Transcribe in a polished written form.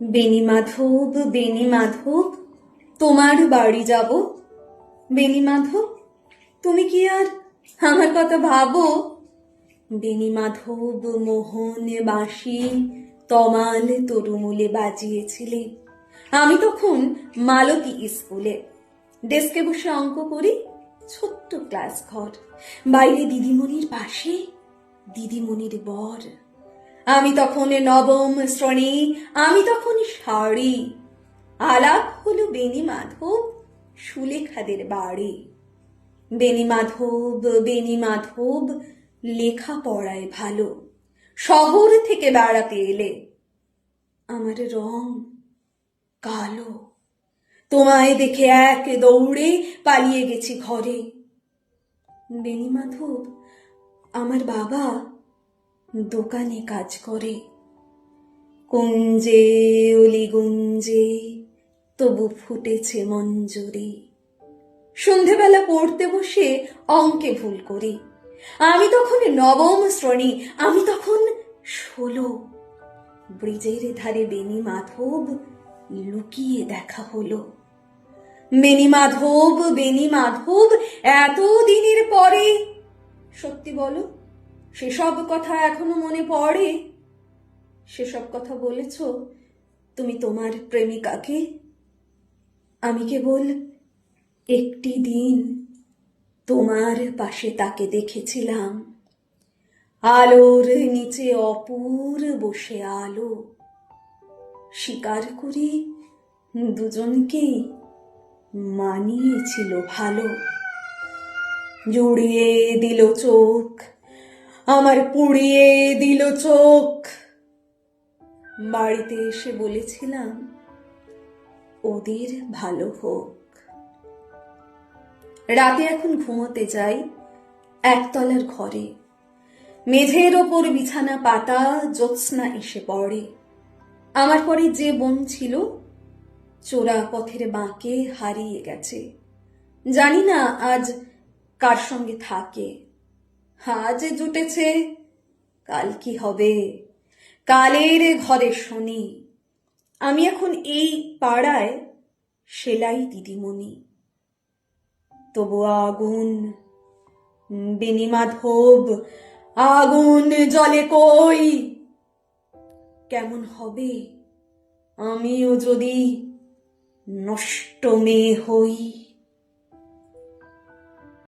বেণীমাধব, বেণীমাধব, তোমার বাড়ি যাব। বেণীমাধব, তুমি কি আর আমার কথা ভাবো? বেণীমাধব মোহন বাঁশি তমাল তরুমূলে বাজিয়েছিলে। আমি তখন মালতী স্কুলে ডেস্কে বসে অঙ্ক করি। ছোট্ট ক্লাস ঘর, বাইরে দিদিমণির পাশে দিদিমণির বর। আমি তখন নবম শ্রেণী, আমি তখন শাড়ি। আলাপ হলো বেণীমাধব সুলেখাদের বাড়ি। বেণীমাধব, বেণীমাধব লেখা পড়ায় ভালো, শহর থেকে বেড়াতে এলে। আমার রং কালো, তোমায় দেখে এক দৌড়ে পালিয়ে গেছি ঘরে। বেণীমাধব, আমার বাবা দোকানে কাজ করে। কুঞ্জে অলিগুঞ্জে তবু ফুটেছে মঞ্জুরি। সন্ধেবেলা পড়তে বসে অঙ্কে ভুল করি। আমি তখন নবম শ্রেণী, আমি তখন 16। ব্রিজের ধারে বেণীমাধব লুকিয়ে দেখা হলো। বেণীমাধব, বেণীমাধব, এত দিনের পরে সত্যি বলো, সেসব কথা এখনো মনে পড়ে? সেসব কথা বলেছ তুমি তোমার প্রেমিকাকে? আমি কেবল একটি দিন তোমার পাশে তাকে দেখেছিলাম। আলোর নিচে অপুর বসে আলো। স্বীকার করি দুজনকেই মানিয়েছিল ভালো। জুড়িয়ে দিল চোখ, আমার পুড়িয়ে দিল চোখ। বাড়িতে এসে বলেছিলাম ওদের ভালো হোক। রাতে এখন ঘুমোতে যাই একতলার ঘরে। মেঝের ওপর বিছানা পাতা, জ্যোৎস্না এসে পড়ে। আমার পরে যে বোন ছিল চোরা পথের বাঁকে হারিয়ে গেছে। জানি না আজ কার সঙ্গে থাকে। আজ জুটেছে, কাল কি হবে? কালের ঘরে শুনি। আমি এখন এই পাড়ায় সেলাই দিদিমণি। তবু আগুন, বেণীমাধব, আগুন জ্বলে কই? কেমন হবে আমিও যদি নষ্ট মেয়ে হই?